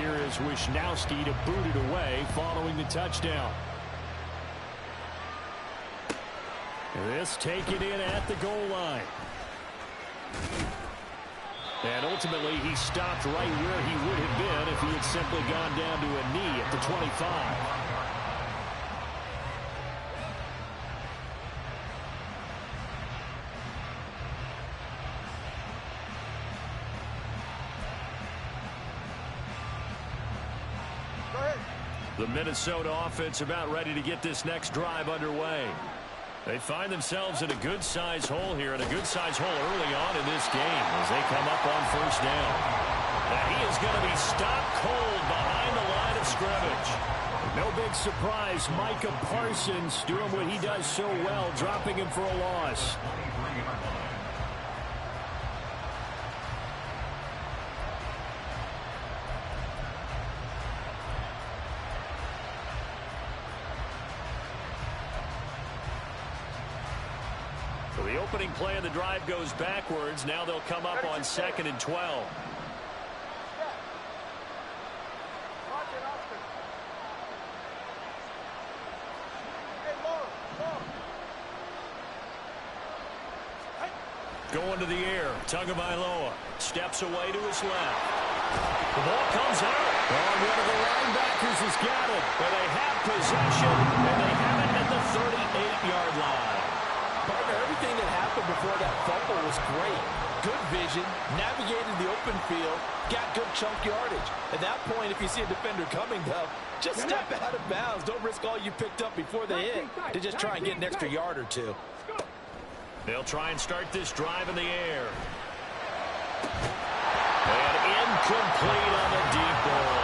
here is Wisnowski to boot it away following the touchdown. This taken in at the goal line. And ultimately, he stopped right where he would have been if he had simply gone down to a knee at the 25. The Minnesota offense about ready to get this next drive underway. They find themselves in a good-sized hole here, and a good-sized hole early on in this game as they come up on first down. And he is going to be stopped cold behind the line of scrimmage. No big surprise, Micah Parsons doing what he does so well, dropping him for a loss. The opening play of the drive goes backwards. Now they'll come up on 2nd and 12. Going to the air. Tagovailoa steps away to his left. The ball comes out. Oh, one of the linebackers has got it. But they have possession, and they have it at the 38-yard line. Partner, everything that happened before that fumble was great. Good vision, navigated the open field, got good chunk yardage. At that point, if you see a defender coming, though, just step out of bounds. Don't risk all you picked up before they hit to just try and get an extra yard or two. They'll try and start this drive in the air. And incomplete on the deep ball.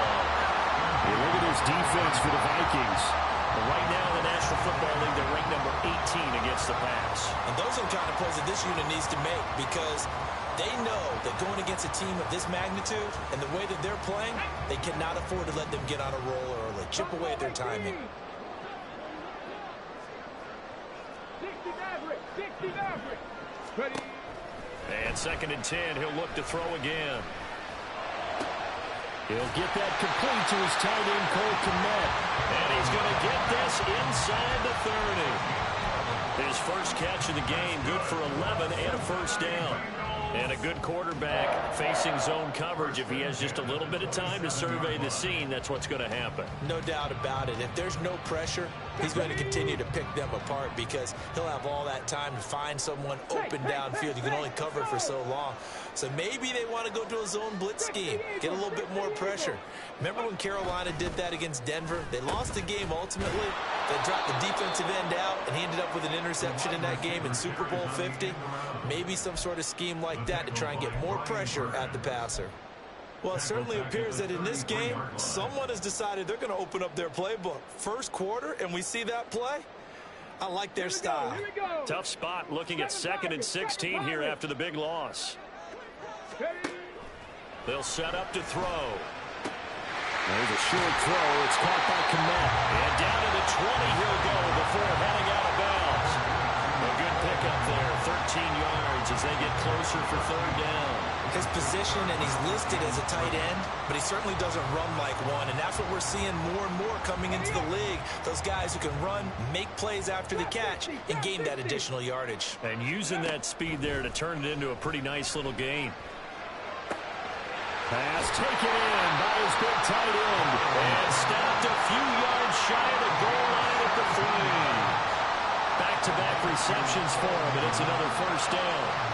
Hey, look at this defense for the Vikings. But right now in the National Football League, they're ranked number 18 against the pass. And those are the kind of plays that this unit needs to make, because they know that going against a team of this magnitude and the way that they're playing, they cannot afford to let them get on a roll early. Chip away at their timing. And 2nd and 10, he'll look to throw again. He'll get that complete to his tight end, Cole Kmet. And he's going to get this inside the 30. His first catch of the game, good for 11 and a first down. And a good quarterback facing zone coverage. If he has just a little bit of time to survey the scene, that's what's going to happen. No doubt about it. If there's no pressure, he's going to continue to pick them apart, because he'll have all that time to find someone open downfield. You can only cover for so long. So maybe they want to go to a zone blitz scheme, get a little bit more pressure. Remember when Carolina did that against Denver? They lost the game ultimately. They dropped the defensive end out, and he ended up with an interception in that game in Super Bowl 50. Maybe some sort of scheme like that to try and get more pressure at the passer. Well, it certainly appears that in this game, someone has decided they're going to open up their playbook. First quarter, and we see that play. I like their style. Tough spot looking at 2nd and 16 here after the big loss. They'll set up to throw. There's a short throw. It's caught by Kmet. And down to the 20 he'll go before heading out of bounds. A good pickup there, 13 yards as they get closer for 3rd down. His position, and he's listed as a tight end, but he certainly doesn't run like one, and that's what we're seeing more and more coming into the league. Those guys who can run, make plays after the catch, and gain that additional yardage. And using that speed there to turn it into a pretty nice little gain. Pass taken in by his big tight end. And stopped a few yards shy of the goal line at the 3. Back-to-back receptions for him, and it's another first down.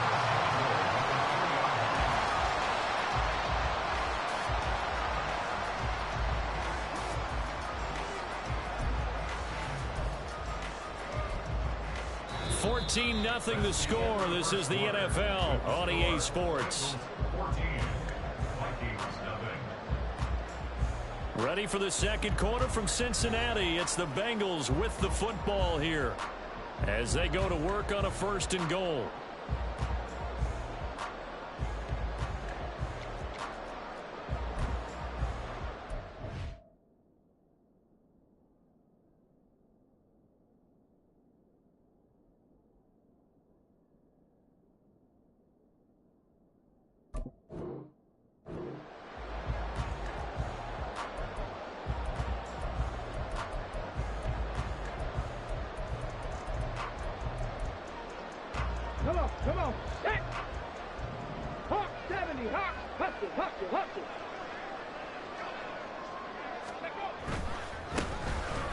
$14-0 the score. This is the NFL on EA Sports. Ready for the second quarter from Cincinnati. It's the Bengals with the football here as they go to work on a 1st and goal. Come on. Hey. Hawk 70. Hawk. Hustle, hustle, hustle.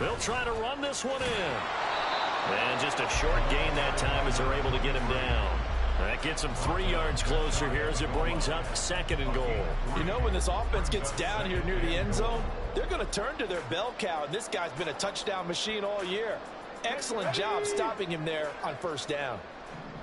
They'll try to run this one in. And just a short gain that time as they're able to get him down. That gets him 3 yards closer here as it brings up 2nd and goal. You know, when this offense gets down here near the end zone, they're going to turn to their bell cow, and this guy's been a touchdown machine all year. Excellent job stopping him there on 1st down.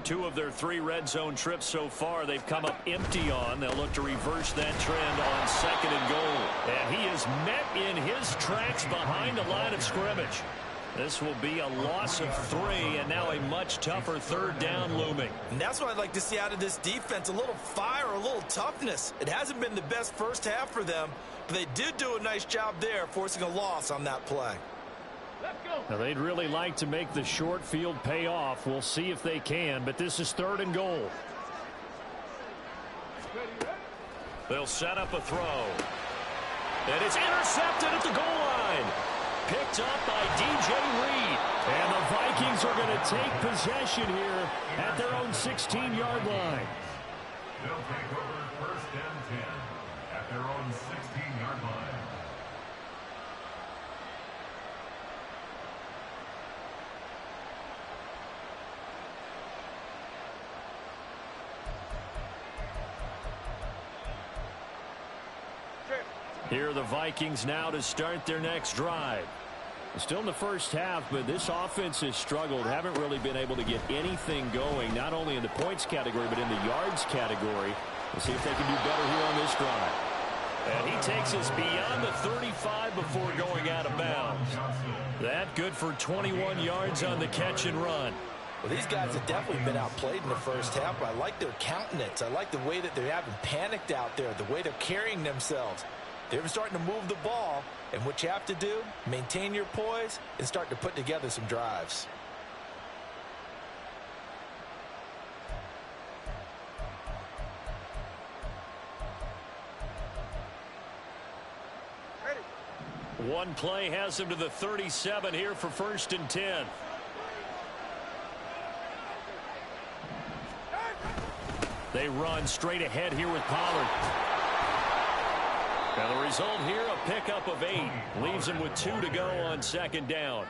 2 of their 3 red zone trips so far they've come up empty on. They'll look to reverse that trend on 2nd and goal. And he is met in his tracks behind the line of scrimmage. This will be a loss of 3, and now a much tougher 3rd down looming. And that's what I'd like to see out of this defense, a little fire, a little toughness. It hasn't been the best first half for them, but they did do a nice job there, forcing a loss on that play. Let's go. Now, they'd really like to make the short field pay off. We'll see if they can, but this is 3rd and goal. They'll set up a throw. And it's intercepted at the goal line. Picked up by DJ Reed. And the Vikings are going to take possession here at their own 16-yard line. They'll take over 1st and 10 at their own 16-yard line. Here are the Vikings now to start their next drive. Still in the first half, but this offense has struggled. Haven't really been able to get anything going, not only in the points category, but in the yards category. We'll see if they can do better here on this drive. And he takes us beyond the 35 before going out of bounds. That good for 21 yards on the catch and run. Well, these guys have definitely been outplayed in the first half, but I like their countenance. I like the way that they haven't panicked out there, the way they're carrying themselves. They're starting to move the ball, and what you have to do, maintain your poise and start to put together some drives. One play has him to the 37 here for 1st and 10. They run straight ahead here with Pollard. And the result here, a pickup of 8. Leaves them with 2 to go on 2nd down.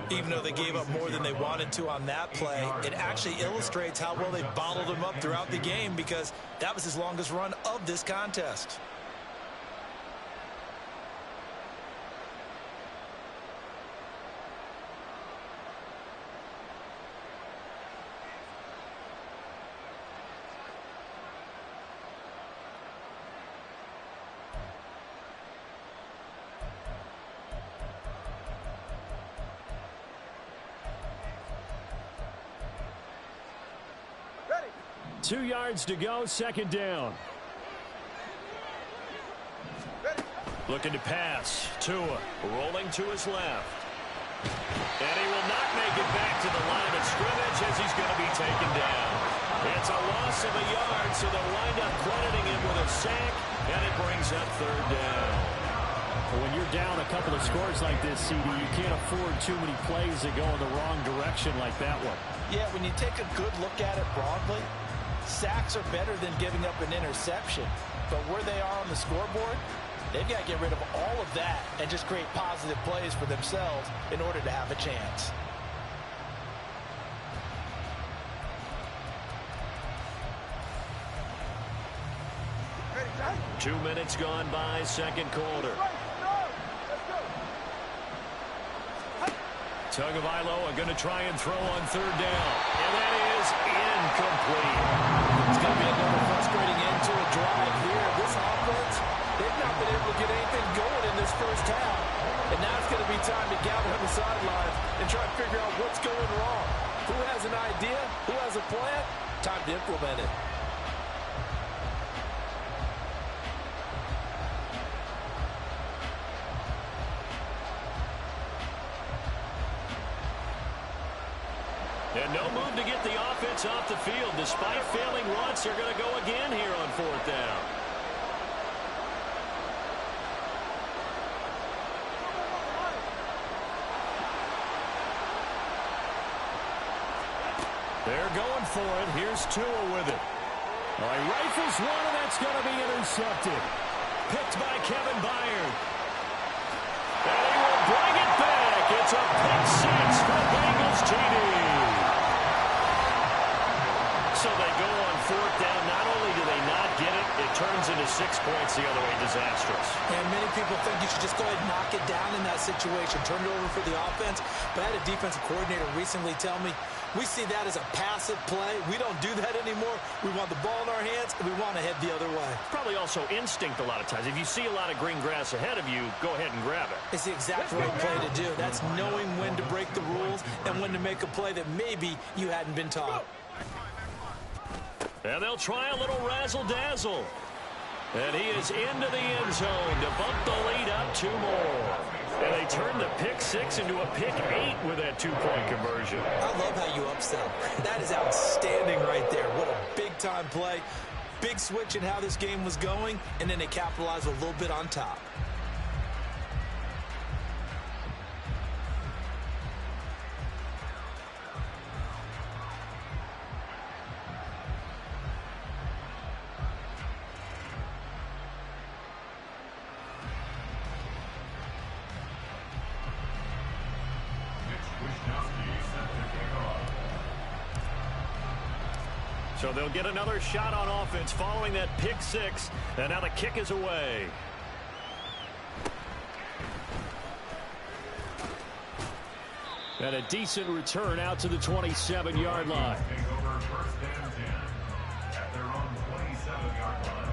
Even though they gave up more than they wanted to on that play, it actually illustrates how well they bottled him up throughout the game, because that was his longest run of this contest. Ready. 2 yards to go, 2nd down. Ready. Looking to pass. Tua rolling to his left. And he will not make it back to the line of scrimmage as he's going to be taken down. It's a loss of a yard, so they'll wind up crediting him with a sack, and it brings up 3rd down. When you're down a couple of scores like this, CD, you can't afford too many plays that go in the wrong direction like that one. Yeah, when you take a good look at it broadly, sacks are better than giving up an interception. But where they are on the scoreboard, they've got to get rid of all of that and just create positive plays for themselves in order to have a chance. Ready, John. 2 minutes gone by, 2nd quarter. Tagovailoa going to try and throw on 3rd down. And that is incomplete. It's going to be another frustrating end to a drive here. This offense, they've not been able to get anything going in this first half. And now it's going to be time to gather on the sidelines and try to figure out what's going wrong. Who has an idea? Who has a plan? Time to implement it. And no move to get the offense off the field. Despite failing once, they're going to go again here on 4th down. They're going for it. Here's Tua with it. All right, rifles one, and that's going to be intercepted. Picked by Kevin Byard. And he will bring it back. It's a pick six for Bengals TD. So they go on fourth down. Not only do they not get it, it turns into 6 points the other way. Disastrous. And many people think you should just go ahead and knock it down in that situation. Turn it over for the offense. But I had a defensive coordinator recently tell me, we see that as a passive play. We don't do that anymore. We want the ball in our hands, and we want to head the other way. Probably also instinct a lot of times. If you see a lot of green grass ahead of you, go ahead and grab it. It's the exact right play to do. That's knowing when to break the rules and when to make a play that maybe you hadn't been taught. And they'll try a little razzle-dazzle. And he is into the end zone to bump the lead up 2 more. And they turn the pick six into a pick 8 with that 2-point conversion. I love how you upsell. That is outstanding right there. What a big-time play. Big switch in how this game was going, and then they capitalized a little bit on top. So they'll get another shot on offense following that pick six. And now the kick is away. And a decent return out to the 27-yard line. Take over first and 10 at their own 27-yard line.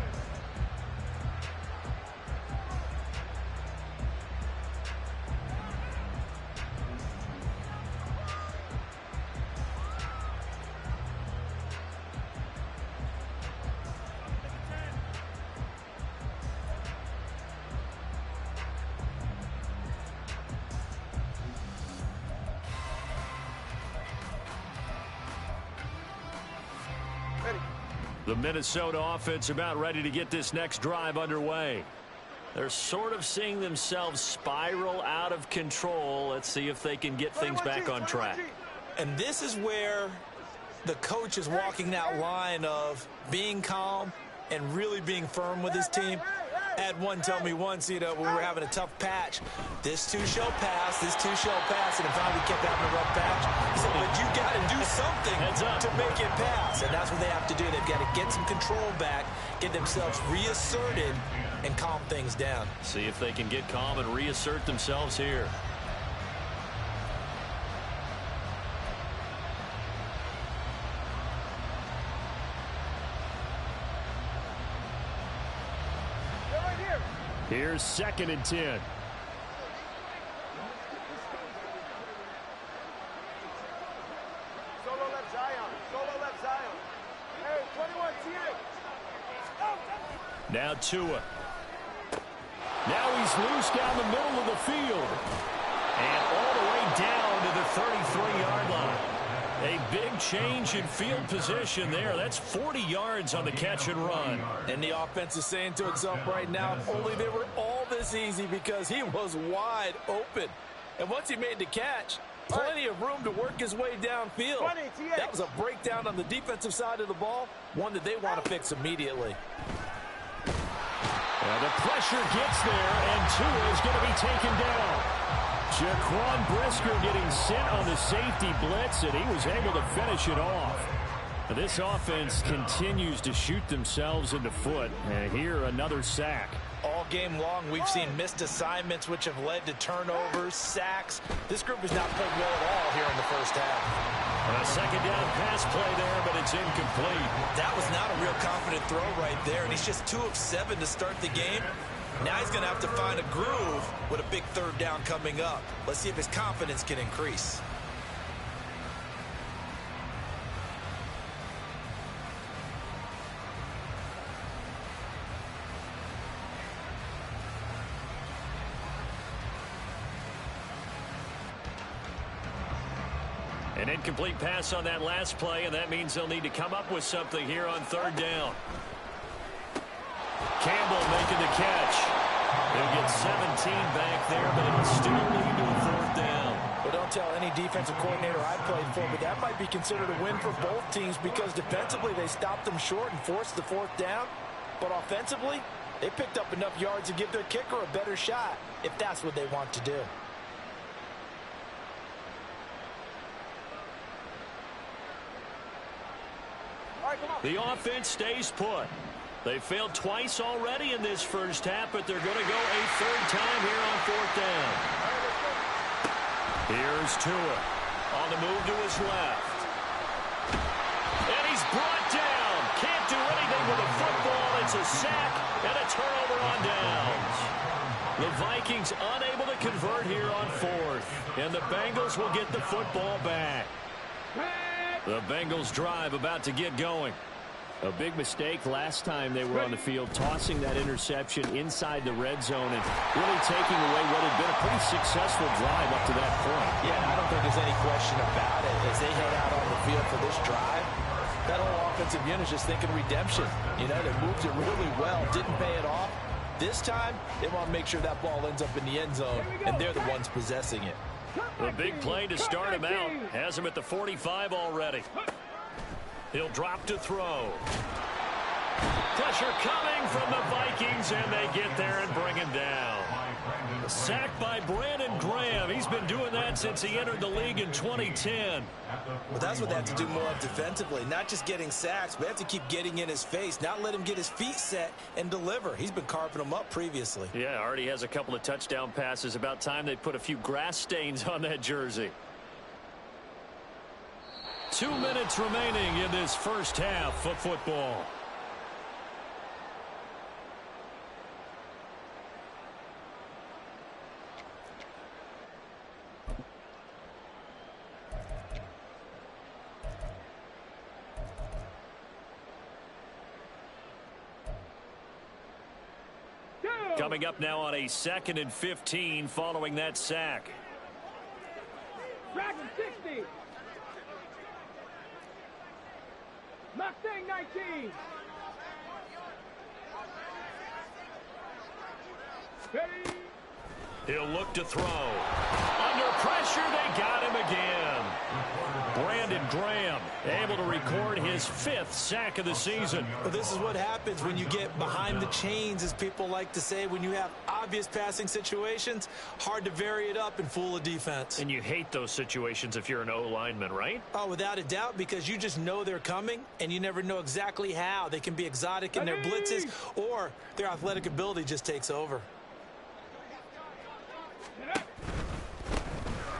The Minnesota offense about ready to get this next drive underway. They're sort of seeing themselves spiral out of control. Let's see if they can get things back on track. And this is where the coach is walking that line of being calm and really being firm with his team. I had one tell me once, you know, when we were having a tough patch, this too shall pass, this too shall pass, and in fact we kept having a rough patch. He said, but you got to do something to make it pass, and that's what they have to do. They've got to get some control back, get themselves reasserted, and calm things down. See if they can get calm and reassert themselves here. Here's 2nd and 10. Solo left Zion. Solo left Zion. Hey, 21 TA. Now Tua. Now he's loose down the middle of the field. And all the way down to the 33-yard line. A big change in field position there. That's 40 yards on the catch and run. And the offense is saying to itself right now, if only they were all this easy, because he was wide open. And once he made the catch, plenty of room to work his way downfield. That was a breakdown on the defensive side of the ball, one that they want to fix immediately. And the pressure gets there, and Tua is going to be taken down. Jaquan Brisker getting sent on the safety blitz, and he was able to finish it off. This offense continues to shoot themselves in the foot. And here, another sack. All game long, we've seen missed assignments, which have led to turnovers, sacks. This group has not played well at all here in the first half. A second down pass play there, but it's incomplete. That was not a real confident throw right there, and he's just 2 of 7 to start the game. Now he's going to have to find a groove with a big 3rd down coming up. Let's see if his confidence can increase. An incomplete pass on that last play, and that means they'll need to come up with something here on 3rd down. Campbell making the catch. They'll get 17 back there, but it'll still lead to a 4th down. But don't won't tell any defensive coordinator I played for, but that might be considered a win for both teams because defensively they stopped them short and forced the 4th down. But offensively, they picked up enough yards to give their kicker a better shot if that's what they want to do. The offense stays put. They failed twice already in this first half, but they're going to go a 3rd time here on 4th down. Here's Tua on the move to his left. And he's brought down. Can't do anything with the football. It's a sack and a turnover on downs. The Vikings unable to convert here on 4th. And the Bengals will get the football back. The Bengals drive about to get going. A big mistake last time they were on the field, tossing that interception inside the red zone and really taking away what had been a pretty successful drive up to that point. Yeah, I don't think there's any question about it. As they head out on the field for this drive, that whole offensive unit is just thinking redemption. You know, they moved it really well, didn't pay it off. This time, they want to make sure that ball ends up in the end zone, and they're the ones possessing it. The big play to start him out. Has him at the 45 already. He'll drop to throw. Pressure coming from the Vikings, and they get there and bring him down. Sacked by Brandon Graham. He's been doing that since he entered the league in 2010. Well, that's what they have to do more of defensively. Not just getting sacks, but they have to keep getting in his face. Not let him get his feet set and deliver. He's been carving them up previously. Yeah, already has a couple of touchdown passes. About time they put a few grass stains on that jersey. 2 minutes remaining in this first half of football. Coming up now on a 2nd and 15 following that sack. Dragon 60. Mustang 19. Ready. He'll look to throw. Under pressure, they got him again. Brandon Graham able to record his 5th sack of the season. Well, this is what happens when you get behind the chains, as people like to say. When you have obvious passing situations, hard to vary it up and fool a defense. And you hate those situations if you're an O-lineman, right? Oh, without a doubt, because you just know they're coming, and you never know exactly how. They can be exotic in their blitzes, or their athletic ability just takes over.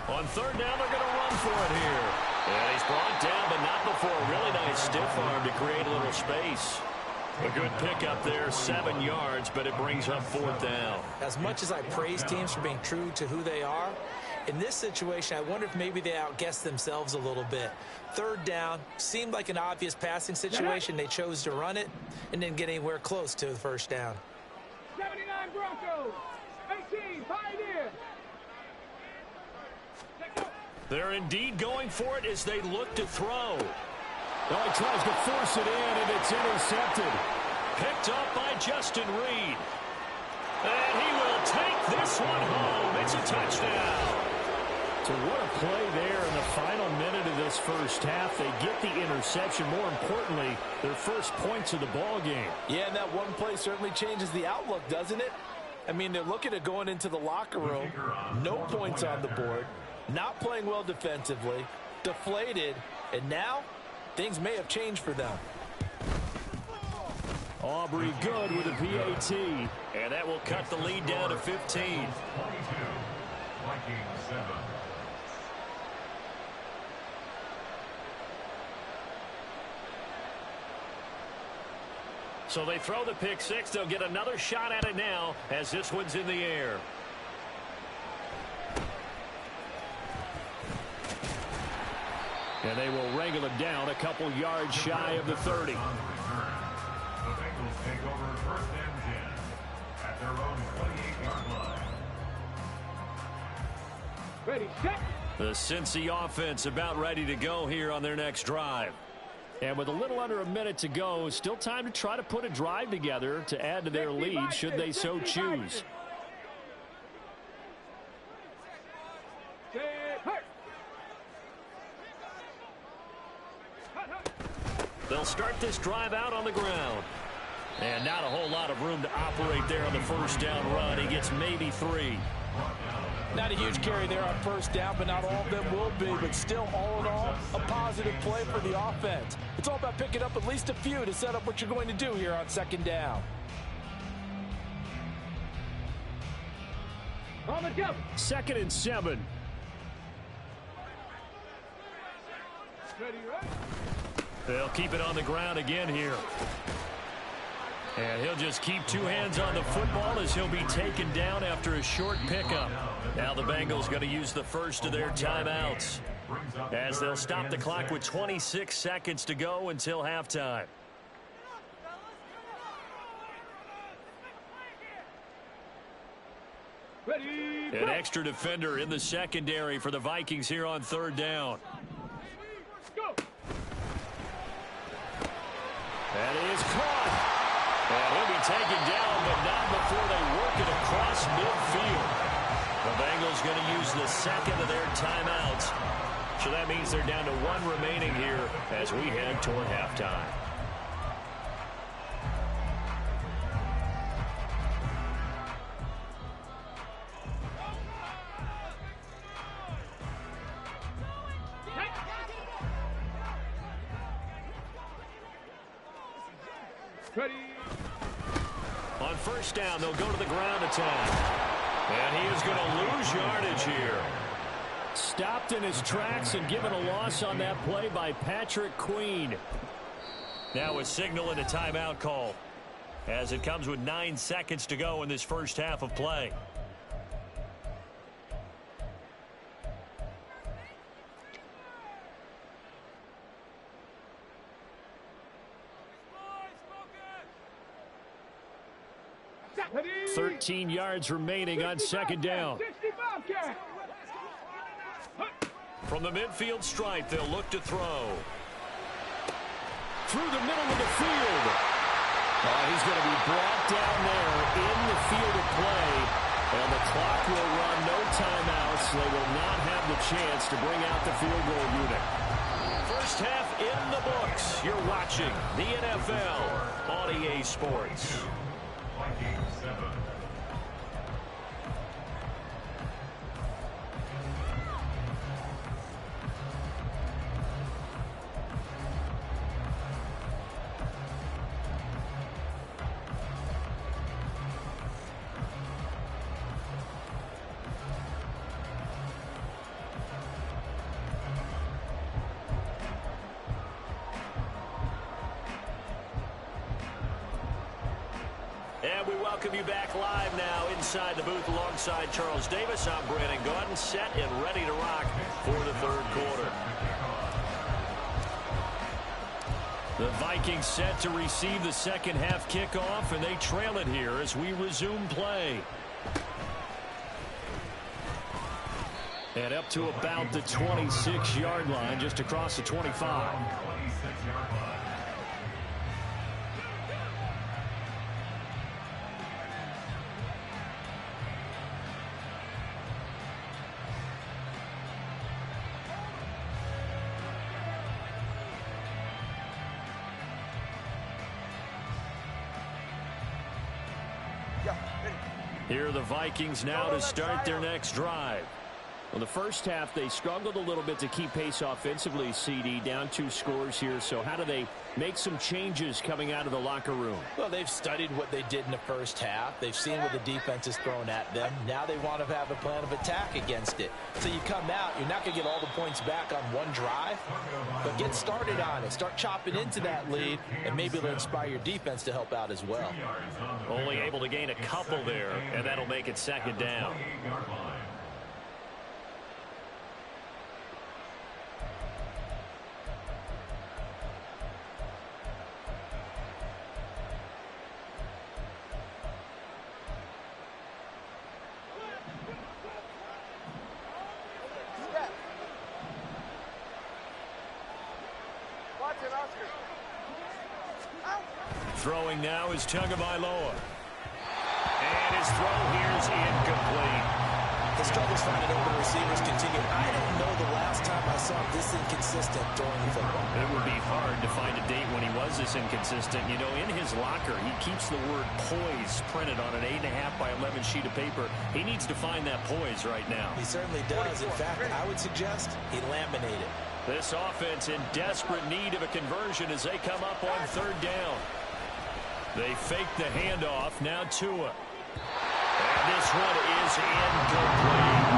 On 3rd down, they're going to run for it here. And he's brought down, but not before a really nice stiff arm to create a little space. A good pickup there, 7 yards, but it brings up 4th down. As much as I praise teams for being true to who they are, in this situation, I wonder if maybe they outguessed themselves a little bit. 3rd down, seemed like an obvious passing situation. They chose to run it and didn't get anywhere close to the 1st down. 79 Broncos. 18 Pioneer. They're indeed going for it as they look to throw. Well, he tries to force it in, and it's intercepted. Picked up by Justin Reed. And he will take this one home. It's a touchdown. So what a play there in the final minute of this first half. They get the interception. More importantly, their first points of the ball game. Yeah, and that one play certainly changes the outlook, doesn't it? I mean, they're looking at going into the locker room. No points on the board. Not playing well defensively. Deflated. And now, things may have changed for them. Aubrey good with a PAT. And that will cut the lead down to 15. 22. Vikings 7. So they throw the pick 6. They'll get another shot at it now as this one's in the air. And they will wrangle him down a couple yards shy of the 30. The Bengals take over 1st and 10 at their own 28-yard line. Ready, set. The Cincy offense about ready to go here on their next drive. And with a little under a minute to go, still time to try to put a drive together to add to their lead should they so choose. They'll start this drive out on the ground. And not a whole lot of room to operate there on the first down run. He gets maybe 3. Not a huge carry there on first down, but not all of them will be. But still, all in all, a positive play for the offense. It's all about picking up at least a few to set up what you're going to do here on second down. On the jump. 2nd and 7. Ready, right? They'll keep it on the ground again here. And he'll just keep 2 hands on the football as he'll be taken down after a short pickup. Now the Bengals going to use the first of their timeouts as they'll stop the clock with 26 seconds to go until halftime. Ready, An extra defender in the secondary for the Vikings here on 3rd down. go. That is caught. And he'll be taken down, but not before they work it across midfield. The Bengals going to use the second of their timeouts. So that means they're down to 1 remaining here as we head toward halftime. Ready. On first down, they'll go to the ground attack. And he is going to lose yardage here. Stopped in his tracks and given a loss on that play by Patrick Queen. Now a signal and a timeout call as it comes with 9 seconds to go in this first half of play. Ready. 13 yards remaining on second down. 65 count. From the midfield stripe, they'll look to throw. Through the middle of the field. He's going to be brought down there in the field of play. And the clock will run, no timeouts. They will not have the chance to bring out the field goal unit. First half in the books. You're watching the NFL on EA Sports. Vikings 7. And we welcome you back live now inside the booth alongside Charles Davis. I'm Brandon Gordon, set and ready to rock for the 3rd quarter. The Vikings set to receive the second half kickoff, and they trail it here as we resume play. And up to about the 26-yard line, just across the 25. 26-yard line. Here are the Vikings now to start their next drive. Well, the first half, they struggled a little bit to keep pace offensively, CD, down 2 scores here. So how do they make some changes coming out of the locker room? Well, they've studied what they did in the first half. They've seen what the defense has thrown at them. Now they want to have a plan of attack against it. So you come out, you're not going to get all the points back on one drive, but get started on it. Start chopping into that lead, and maybe it'll inspire your defense to help out as well. Only able to gain a couple there, and that'll make it 2nd down. Throwing now is Tagovailoa. And his throw here is incomplete. The struggles finding open receivers continue. I don't know the last time I saw this inconsistent consistent throwing the football. It would be hard to find a date when he was this inconsistent. You know, in his locker, he keeps the word poise printed on an 8.5 by 11 sheet of paper. He needs to find that poise right now. He certainly does. In fact, I would suggest he laminate it. This offense in desperate need of a conversion as they come up on third down. They fake the handoff. Now Tua. And this one is incomplete.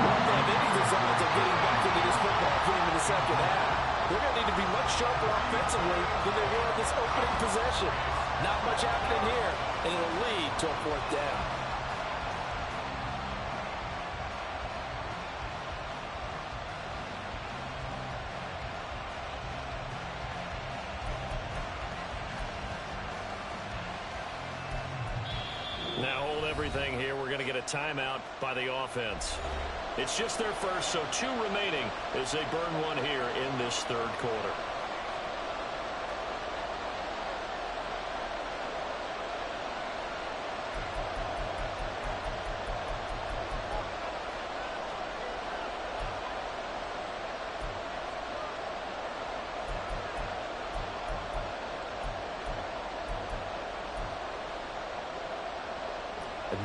Well, they have any designs of getting back into this football game in the second half. They're going to need to be much sharper offensively than they were on this opening possession. Not much happening here, and it'll lead to a fourth down. Now hold everything here. We're going to get a timeout by the offense. It's just their first, so 2 remaining as they burn one here in this third quarter.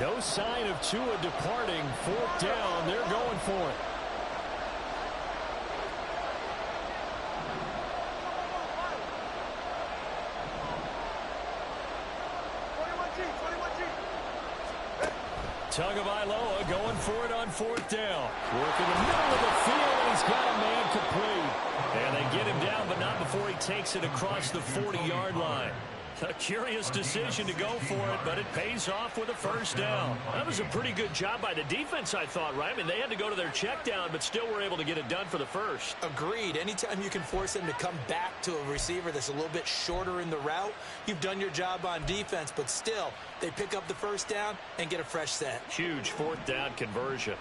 No sign of Tua departing. Fourth down. They're going for it. Tagovailoa going for it on fourth down. Work in the middle of the field, and he's got a man complete. And they get him down, but not before he takes it across the 40-yard line. A curious decision to go for it, but it pays off with a first down. That was a pretty good job by the defense, I thought, right? I mean, they had to go to their check down, but still were able to get it done for the first. Agreed. Anytime you can force them to come back to a receiver that's a little bit shorter in the route, you've done your job on defense, but still, they pick up the first down and get a fresh set. Huge fourth down conversion.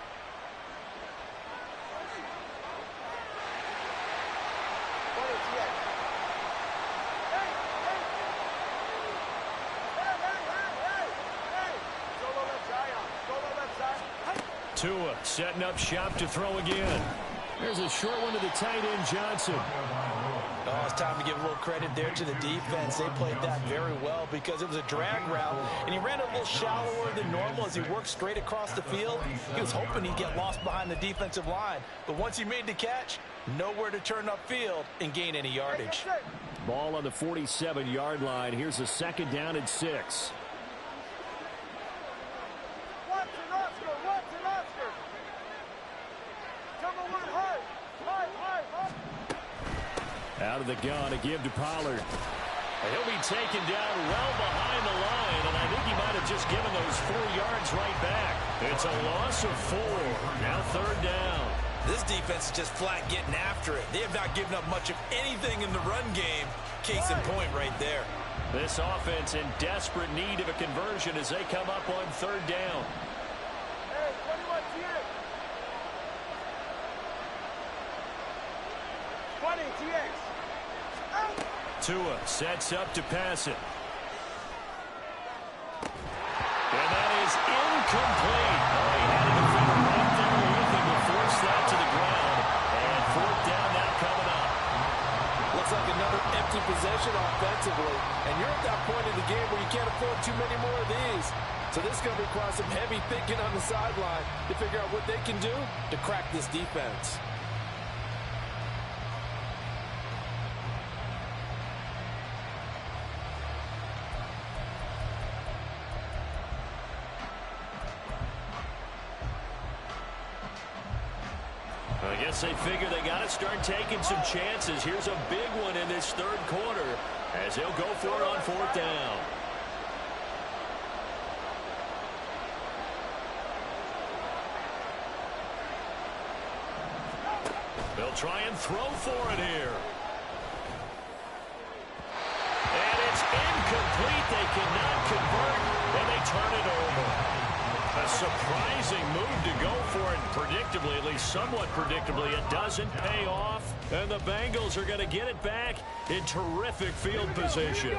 Tua setting up shop to throw again. There's a short one to the tight end, Johnson. Oh, it's time to give a little credit there to the defense. They played that very well because it was a drag route, and he ran a little shallower than normal as he worked straight across the field. He was hoping he'd get lost behind the defensive line, but once he made the catch, nowhere to turn upfield and gain any yardage. Ball on the 47-yard line. Here's a second down and 6. Out of the gun, a give to Pollard. He'll be taken down well behind the line, and I think he might have just given those 4 yards right back. It's a loss of 4. Now third down. This defense is just flat getting after it. They have not given up much of anything in the run game. Case in point right there. This offense in desperate need of a conversion as they come up on third down. Hey, 21 TX. 20 TX. Tua sets up to pass it. And that is incomplete. Oh, he had a defender right there with him to force that to the ground. And fourth down now coming up. Looks like another empty possession offensively. And you're at that point in the game where you can't afford too many more of these. So this is going to require some heavy thinking on the sideline to figure out what they can do to crack this defense. I guess they figure they got to start taking some chances. Here's a big one in this third quarter as they'll go for it on fourth down. They'll try and throw for it here. And it's incomplete. They cannot convert, and they turn it over. A surprising move to go for it. Predictably, at least somewhat predictably, it doesn't pay off. And the Bengals are going to get it back in terrific field position.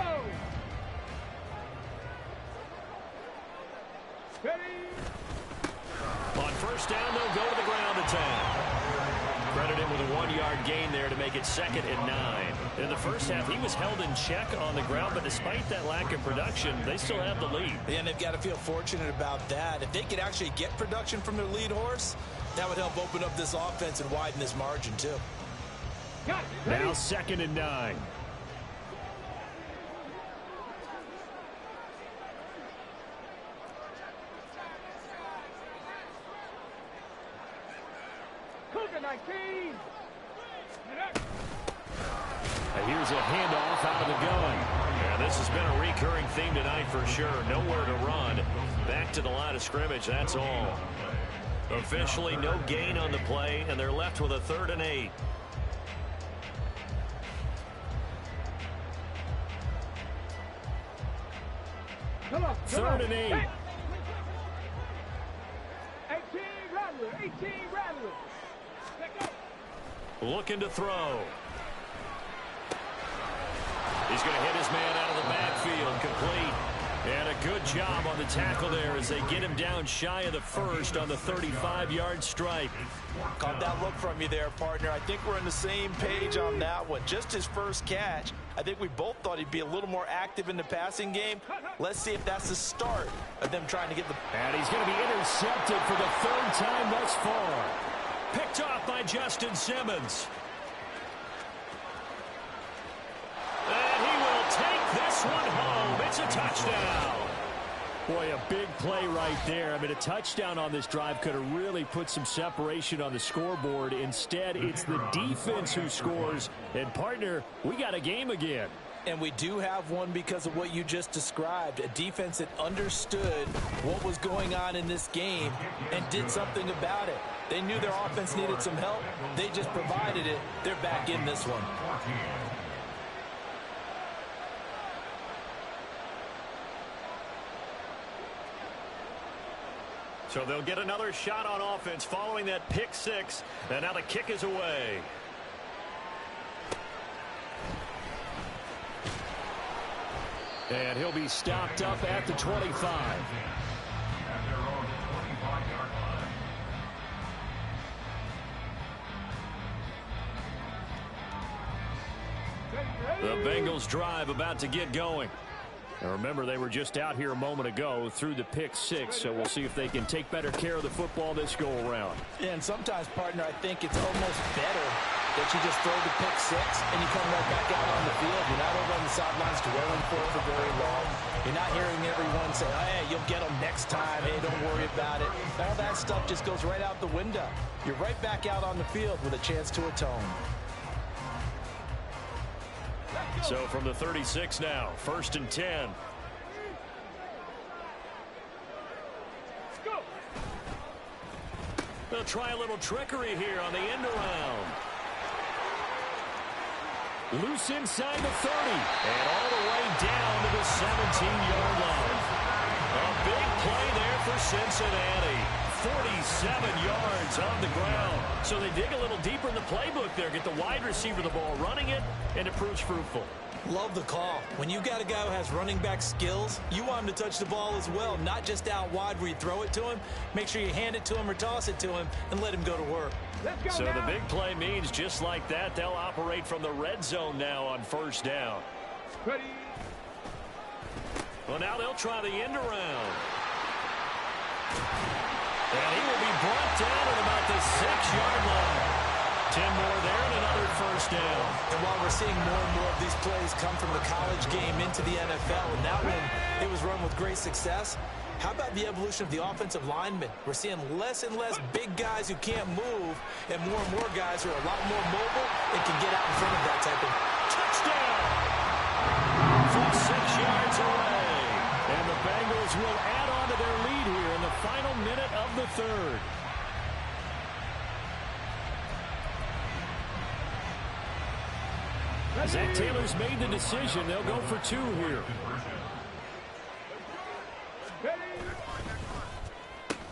On first down, they'll go to the ground attack. Credit him with a 1-yard gain there to make it 2nd and 9. In the first half, he was held in check on the ground, but despite that lack of production, they still have the lead. And they've got to feel fortunate about that. If they could actually get production from their lead horse, that would help open up this offense and widen this margin, too. Now 2nd and 9. Here's a handoff out of the gun. And this has been a recurring theme tonight for sure. Nowhere to run. Back to the line of scrimmage, that's all. Officially no gain on the play, and they're left with a 3rd and 8. Come on, 3rd and 8. 18 Rattler, 18 Rattler. Let go. Looking to throw. He's going to hit his man out of the backfield, complete. And a good job on the tackle there as they get him down shy of the first on the 35-yard stripe. Caught that look from you there, partner. I think we're on the same page on that one. Just his first catch. I think we both thought he'd be a little more active in the passing game. Let's see if that's the start of them trying to get the... And he's going to be intercepted for the 3rd time thus far. Picked off by Justin Simmons. And he will take this one home. It's a touchdown. Boy, a big play right there. I mean, a touchdown on this drive could have really put some separation on the scoreboard. Instead, it's the defense who scores. And, partner, we got a game again. And we do have one because of what you just described. A defense that understood what was going on in this game and did something about it. They knew their offense needed some help. They just provided it. They're back in this one. So they'll get another shot on offense following that pick 6. And now the kick is away. And he'll be stopped up at the 25. At their own 25-yard line. The Bengals drive about to get going. And remember, they were just out here a moment ago through the pick 6, so we'll see if they can take better care of the football this go-around. And sometimes, partner, I think it's almost better that you just throw the pick 6 and you come right back out on the field. You're not over on the sidelines dwelling for it for very long. You're not hearing everyone say, oh, hey, you'll get them next time. Hey, don't worry about it. All that stuff just goes right out the window. You're right back out on the field with a chance to atone. So from the 36 now, 1st and 10. They'll try a little trickery here on the end around. Loose inside the 30. And all the way down to the 17-yard line. A big play there for Cincinnati. 47 yards on the ground. So they dig a little deeper in the playbook there. Get the wide receiver the ball, running it, and it proves fruitful. Love the call. When you got a guy who has running back skills, you want him to touch the ball as well, not just out wide where you throw it to him. Make sure you hand it to him or toss it to him and let him go to work. So the big play means just like that, they'll operate from the red zone now on 1st down. Ready. Well, now they'll try the end around. And he will be brought down at about the 6-yard line. 10 more there and another 1st down. And while we're seeing more and more of these plays come from the college game into the NFL, and that one, it was run with great success, how about the evolution of the offensive linemen? We're seeing less and less big guys who can't move, and more guys who are a lot more mobile and can get out in front of that type of touchdown. From 6 yards away. And the Bengals will add on to their lead here in the final minute of the 3rd. Zach Taylor's made the decision. They'll go for 2 here.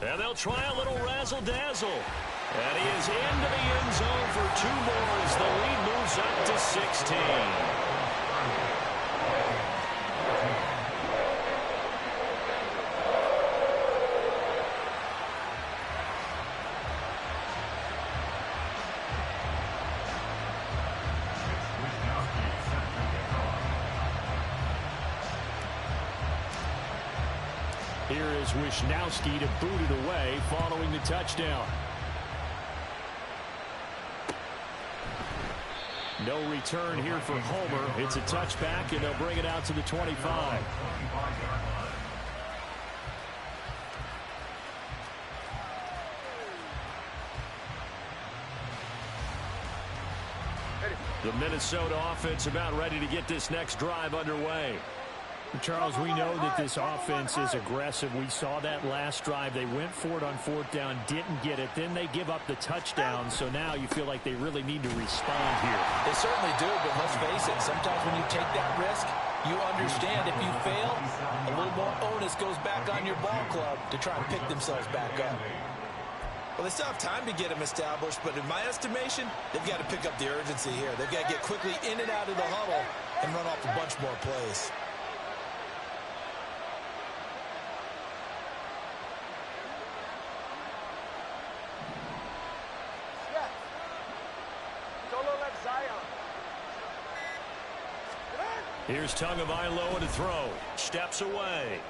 And they'll try a little razzle-dazzle. And he is into the end zone for 2 more as the lead moves up to 16. here is Wisnowski to boot it away following the touchdown. No return here for Homer. It's a touchback, and they'll bring it out to the 25. The Minnesota offense about ready to get this next drive underway. Charles, we know that this offense is aggressive. We saw that last drive. They went for it on 4th down, didn't get it. Then they give up the touchdown. So now you feel like they really need to respond here. They certainly do, but let's face it. Sometimes when you take that risk, you understand if you fail, a little more onus goes back on your ball club to try and pick themselves back up. Well, they still have time to get him established, but in my estimation, they've got to pick up the urgency here. They've got to get quickly in and out of the huddle and run off a bunch more plays. Here's Tagovailoa to throw. Steps away.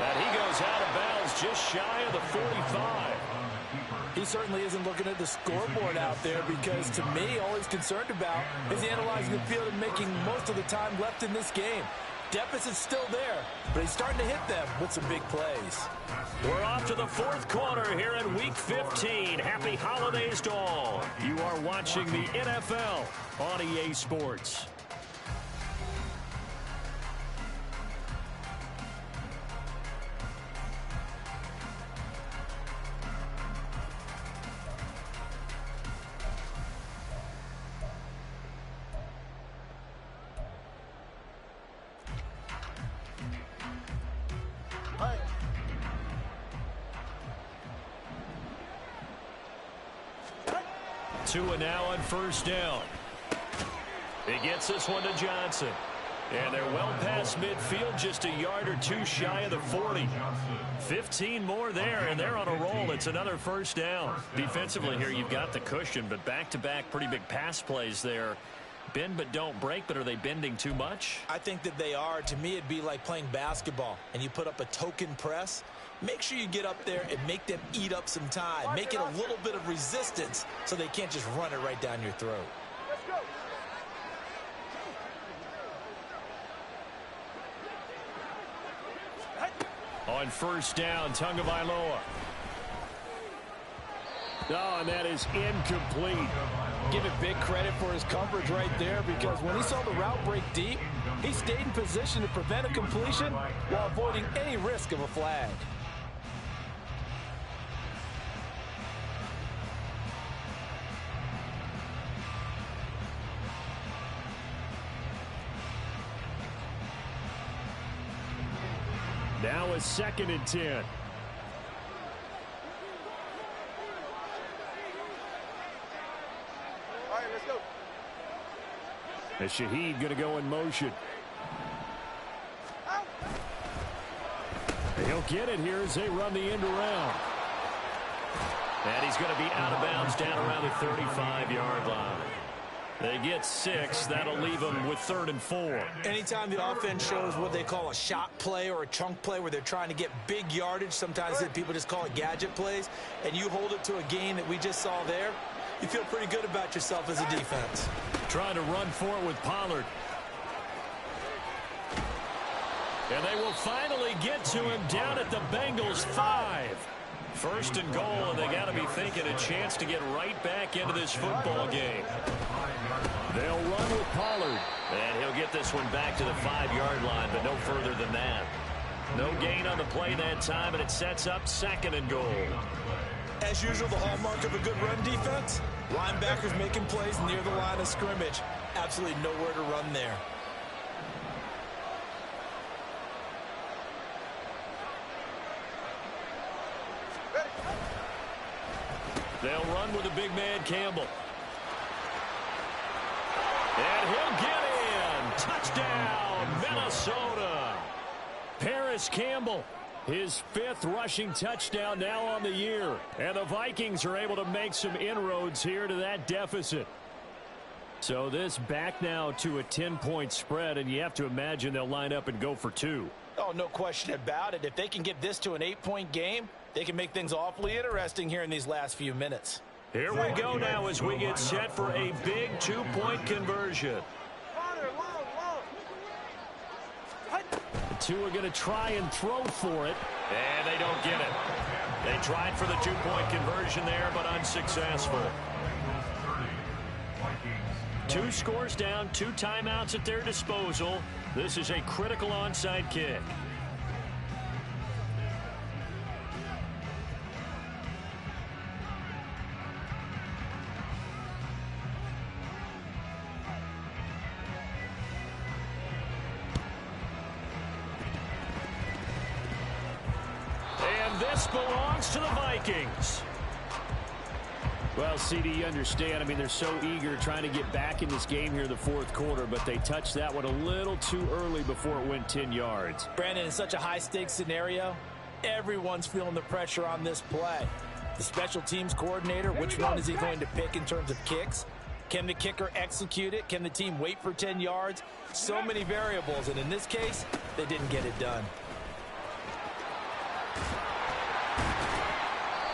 And he goes out of bounds just shy of the 45. He certainly isn't looking at the scoreboard out there because, to me, all he's concerned about is analyzing the field and making most of the time left in this game. Deficit's still there, but he's starting to hit them with some big plays. We're off to the 4th quarter here in Week 15. Happy holidays to all. You are watching the NFL on EA Sports. Tua now on 1st down. He gets this one to Johnson. And they're well past midfield, just a yard or two shy of the 40. 15 more there, and they're on a roll. It's another 1st down. Defensively here, you've got the cushion, but back-to-back pretty big pass plays there. Bend but don't break, but are they bending too much? I think that they are. To me, it'd be like playing basketball, and you put up a token press. Make sure you get up there and make them eat up some time. Make it a little bit of resistance so they can't just run it right down your throat. Let's go. On 1st down, Tagovailoa. Oh, and that is incomplete. Give it big credit for his coverage right there, because when he saw the route break deep, he stayed in position to prevent a completion while avoiding any risk of a flag. Now a 2nd and 10. All right, let's go. And Shaheed going to go in motion. He'll get it here as they run the end around. And he's going to be out of bounds down around the 35-yard line. They get 6. That'll leave them with 3rd and 4. Anytime the offense shows what they call a shot play or a chunk play where they're trying to get big yardage, sometimes people just call it gadget plays, and you hold it to a gain that we just saw there, you feel pretty good about yourself as a defense. Trying to run for it with Pollard. And they will finally get to him down at the Bengals 5. 1st and goal, and they got to be thinking a chance to get right back into this football game. They'll run with Pollard. And he'll get this one back to the 5-yard line, but no further than that. No gain on the play that time, and it sets up 2nd and goal. As usual, the hallmark of a good run defense, linebackers making plays near the line of scrimmage. Absolutely nowhere to run there. They'll run with a big man, Campbell. And he'll get in. Touchdown, Minnesota. Paris Campbell, his 5th rushing touchdown now on the year. And the Vikings are able to make some inroads here to that deficit. So this back now to a 10-point spread, and you have to imagine they'll line up and go for 2. Oh, no question about it. If they can get this to an 8-point game, they can make things awfully interesting here in these last few minutes. Here we go now as we get set for a big 2-point conversion. The two are going to try and throw for it. And they don't get it. They tried for the 2-point conversion there, but unsuccessful. 2 scores down, 2 timeouts at their disposal. This is a critical onside kick. And this belongs to the Vikings. Well, CD, you understand. I mean, they're so eager trying to get back in this game here in the fourth quarter, but they touched that one a little too early before it went 10 yards. Brandon, in such a high-stakes scenario, everyone's feeling the pressure on this play. The special teams coordinator, which one is he going to pick in terms of kicks? Can the kicker execute it? Can the team wait for 10 yards? So many variables, and in this case, they didn't get it done.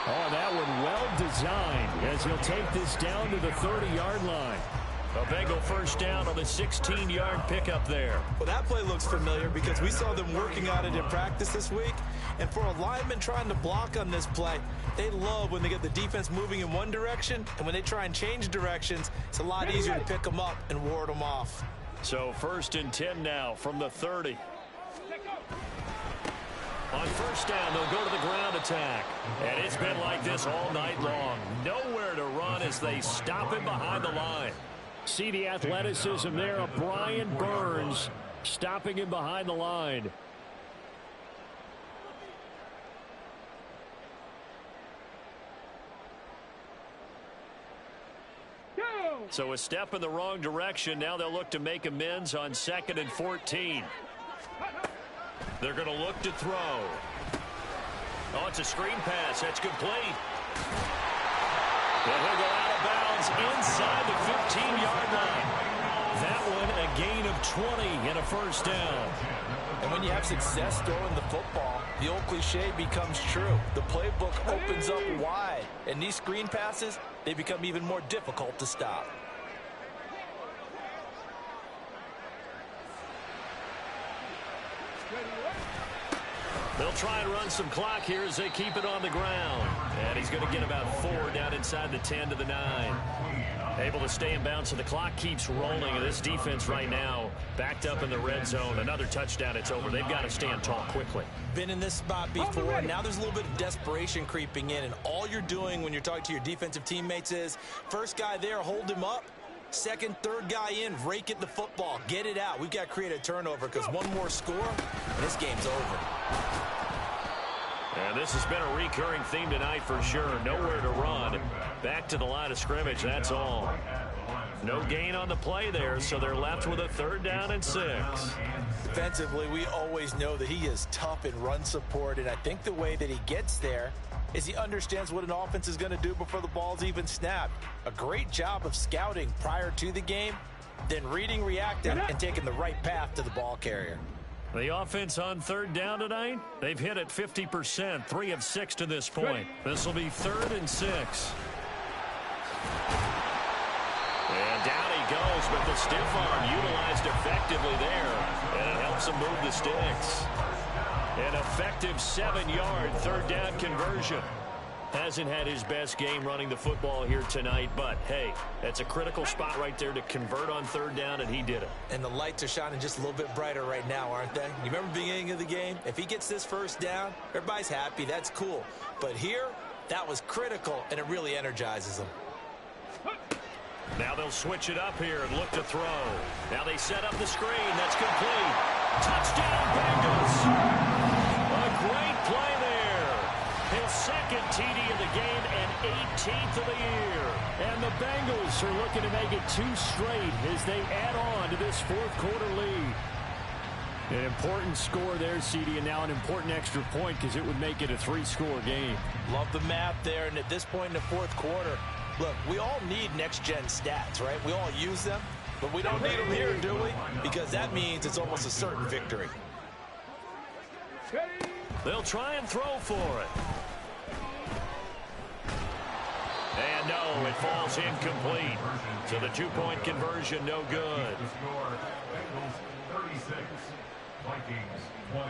Oh, that one well designed as he'll take this down to the 30-yard line. A Bengal first down on the 16-yard pickup there. Well, that play looks familiar because we saw them working on it in practice this week. And for a lineman trying to block on this play, they love when they get the defense moving in one direction. And when they try and change directions, it's a lot easier to pick them up and ward them off. So 1st and 10 now from the 30. On first down, they'll go to the ground attack. And it's been like this all night long. Nowhere to run as they stop him behind the line. See the athleticism there of Brian Burns stopping him behind the line. So a step in the wrong direction. Now they'll look to make amends on 2nd and 14. They're going to look to throw. Oh, it's a screen pass. That's complete. And he'll go out of bounds inside the 15-yard line. That one a gain of 20 and a first down. And when you have success throwing the football, the old cliche becomes true. The playbook opens up wide. And these screen passes, they become even more difficult to stop. They'll try and run some clock here as they keep it on the ground. And he's going to get about 4 down inside the 10 to the 9. Able to stay in bounds, so the clock keeps rolling. And this defense right now backed up in the red zone. Another touchdown, it's over. They've got to stand tall quickly. Been in this spot before. Now there's a little bit of desperation creeping in. And all you're doing when you're talking to your defensive teammates is, first guy there, hold him up. Second, third guy in, rake at the football. Get it out. We've got to create a turnover because one more score, and this game's over. And this has been a recurring theme tonight for sure. Nowhere to run. Back to the line of scrimmage, that's all. No gain on the play there, so they're left with a 3rd down and 6. Defensively, we always know that he is tough in run support, and I think the way that he gets there is he understands what an offense is going to do before the ball's even snapped. A great job of scouting prior to the game, then reading, reacting, and taking the right path to the ball carrier. The offense on 3rd down tonight, they've hit it 50%, 3 of 6 to this point. This will be 3rd and 6. And down he goes, but the stiff arm utilized effectively there, and it helps him move the sticks. An effective 7-yard 3rd down conversion. Hasn't had his best game running the football here tonight, but hey, that's a critical spot right there to convert on 3rd down, and he did it. And the lights are shining just a little bit brighter right now, aren't they? You remember the beginning of the game? If he gets this 1st down, everybody's happy. That's cool. But here, that was critical, and it really energizes them. Now they'll switch it up here and look to throw. Now they set up the screen. That's complete. Touchdown, Bengals. A great play there. His 2nd TD of the game and 18th of the year. And the Bengals are looking to make it 2 straight as they add on to this 4th quarter lead. An important score there, CD, and now an important extra point because it would make it a 3-score game. Love the math there, and at this point in the 4th quarter, look, we all need next-gen stats, right? We all use them, but we don't need them here, do we? Because that means it's almost a certain victory. They'll try and throw for it. And no, it falls incomplete. So the two-point conversion, no good. The score, Bengals 36, Vikings 20.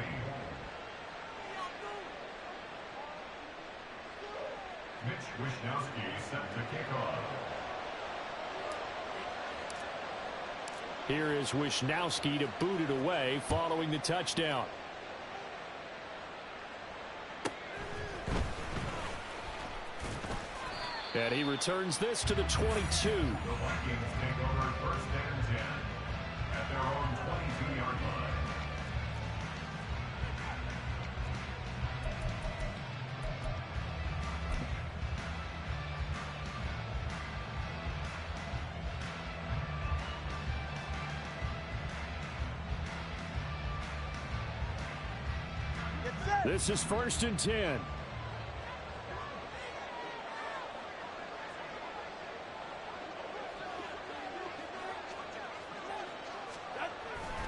Mitch Wishnowsky set to kick off. Here is Wishnowsky to boot it away following the touchdown. And he returns this to the 22. The Vikings take over 1st and 10 at their own 22-yard line. This is 1st and 10.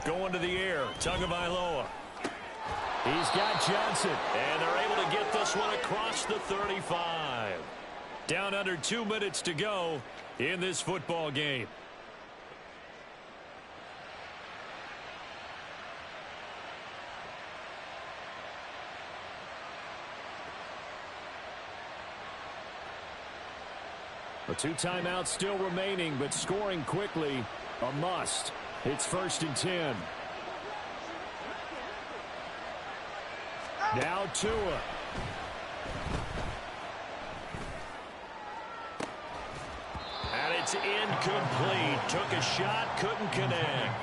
Going to the air, Tagovailoa. He's got Johnson, and they're able to get this one across the 35. Down under 2 minutes to go in this football game. The 2 timeouts still remaining, but scoring quickly, a must. It's 1st and 10. Now Tua. And it's incomplete. Took a shot, couldn't connect.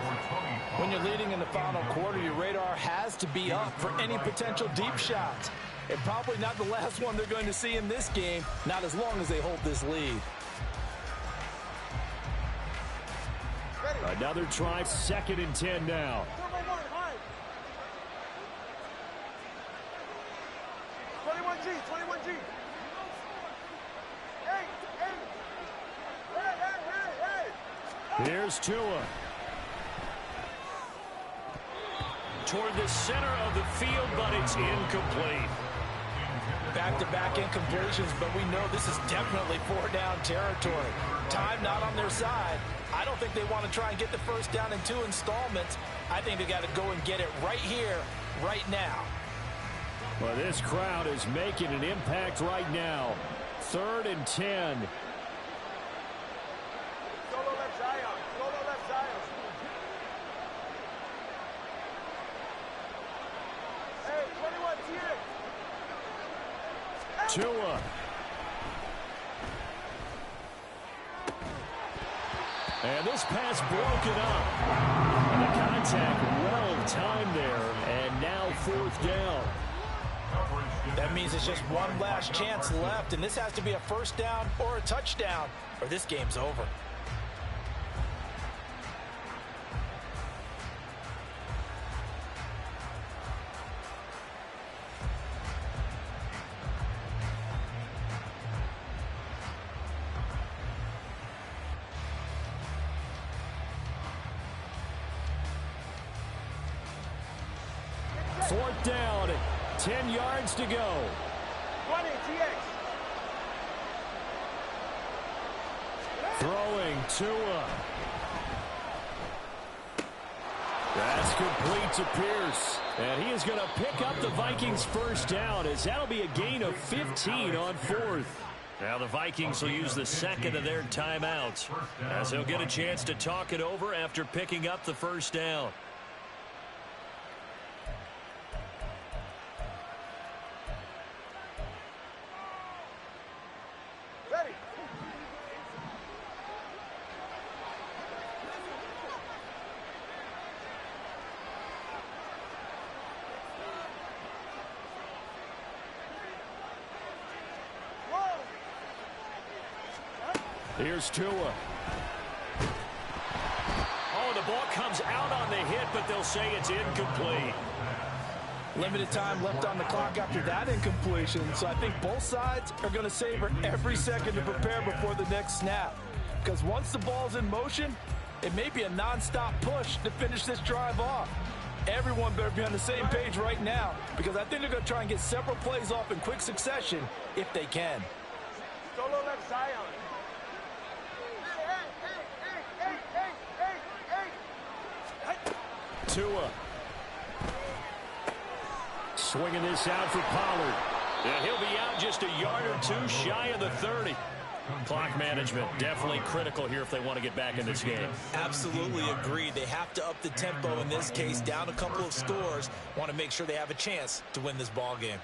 When you're leading in the final quarter, your radar has to be up for any potential deep shots. And probably not the last one they're going to see in this game, not as long as they hold this lead. Another try, 2nd and 10 now. 21G, 21G. Hey. Here's Tua. Toward the center of the field, but it's incomplete. Back-to-back incompletions, but we know this is definitely 4-down territory. Time not on their side. I don't think they want to try and get the first down in 2 installments. I think they got to go and get it right here, right now. Well, this crowd is making an impact right now. 3rd and 10. Solo left Zion. Solo left Zion. Hey, 21 TX. Tua. And this pass broken up. And the contact well timed there. And now 4th down. That means it's just one last chance left, and this has to be a first down or a touchdown, or this game's over. Fourth down, 10 yards to go. 20 TX. Throwing Tua. That's complete to Pierce. And he is going to pick up the Vikings' first down, as that'll be a gain of 15 on 4th. Now the Vikings will use the 2nd of their timeouts, as they'll get a chance to talk it over after picking up the first down. Ready. Here's Tua. Oh, the ball comes out on the hit, but they'll say it's incomplete. Limited time left on the clock after that incompletion, so I think both sides are going to savor every second to prepare before the next snap. Because once the ball's in motion, it may be a non-stop push to finish this drive off. Everyone better be on the same page right now because I think they're going to try and get several plays off in quick succession if they can. Solo left Zion. Tua. Swinging this out for Pollard. And he'll be out just a yard or two shy of the 30. Clock management definitely critical here if they want to get back in this game. Absolutely agree. They have to up the tempo in this case, down a couple of scores. Want to make sure they have a chance to win this ball game.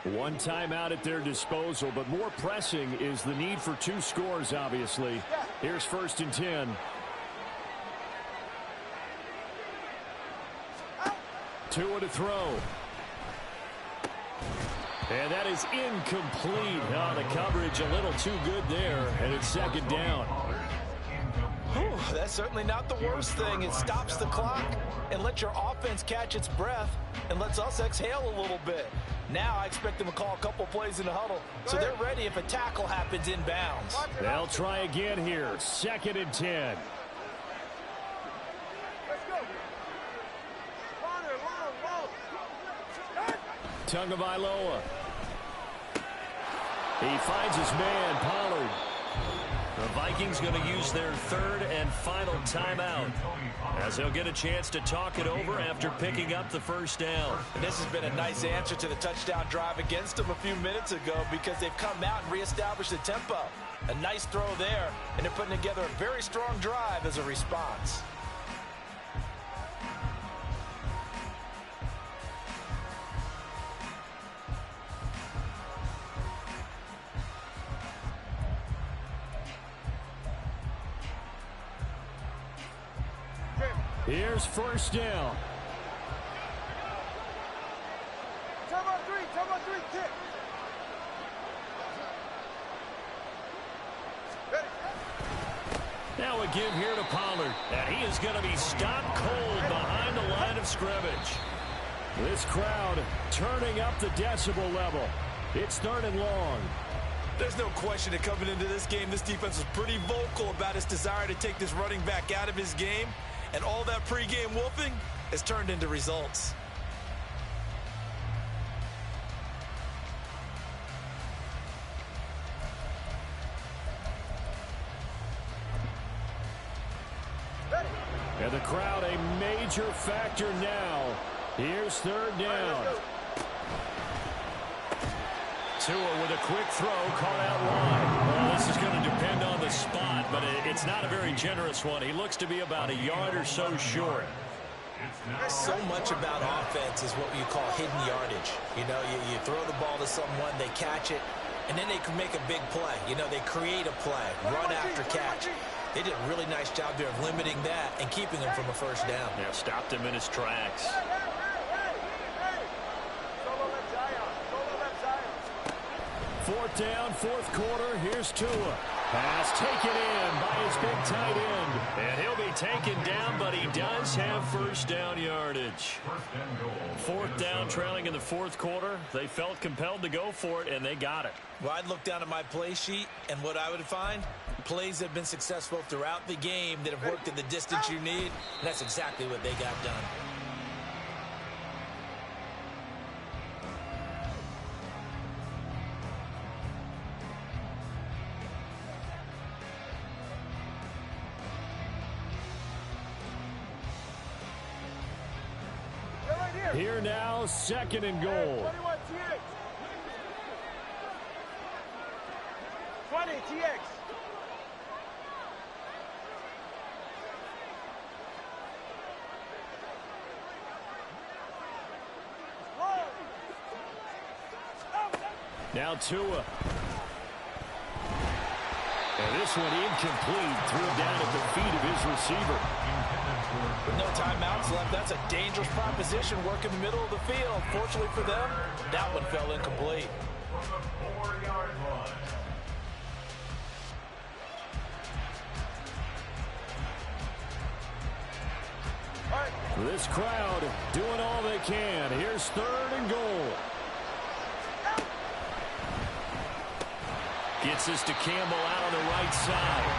One timeout at their disposal, but more pressing is the need for 2 scores, obviously. Here's 1st and 10. Tua to throw. And that is incomplete. Oh, the coverage a little too good there, and it's 2nd down. Whew, that's certainly not the worst thing. It stops the clock and lets your offense catch its breath and lets us exhale a little bit. Now I expect them to call a couple plays in the huddle, so they're ready if a tackle happens inbounds. They'll try again here. 2nd and 10. Tagovailoa. He finds his man, Pollard. The Vikings going to use their 3rd and final timeout as they'll get a chance to talk it over after picking up the 1st down. And this has been a nice answer to the touchdown drive against them a few minutes ago because they've come out and reestablished the tempo. A nice throw there, and they're putting together a very strong drive as a response. Here's 1st down. Turbo 3, kick. Now a give here to Pollard, and he is going to be stopped cold behind the line of scrimmage. This crowd turning up the decibel level. It's 3rd and long. There's no question that coming into this game, this defense was pretty vocal about its desire to take this running back out of his game. And all that pregame wolfing has turned into results. And the crowd a major factor now. Here's 3rd down. Tua with a quick throw, caught out wide. Well, this is going to depend on the spot, but it's not a very generous one. He looks to be about a yard or so short. So much about offense is what you call hidden yardage. You know, you throw the ball to someone, they catch it, and then they can make a big play. You know, they create a play, run after catch. They did a really nice job there of limiting that and keeping him from a 1st down. Yeah, stopped him in his tracks. Fourth down, 4th quarter. Here's Tua. Pass taken in by his big tight end. And he'll be taken down, but he does have 1st down yardage. 4th down, trailing in the 4th quarter. They felt compelled to go for it, and they got it. Well, I'd look down at my play sheet, and what I would find, plays that have been successful throughout the game that have worked at the distance you need, and that's exactly what they got done. Here now, 2nd and goal. 20 TX. Now Tua. And this one incomplete. Threw it down at the feet of his receiver. With no timeouts left, that's a dangerous proposition. Work in the middle of the field. Fortunately for them, that one fell incomplete. From the 4-yard line. This crowd doing all they can. Here's 3rd and goal. Gets this to Campbell out on the right side.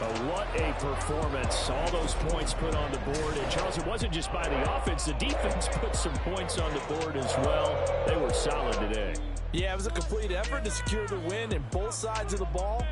What a performance. All those points put on the board. And, Charles, it wasn't just by the offense. The defense put some points on the board as well. They were solid today. Yeah, it was a complete effort to secure the win, and both sides of the ball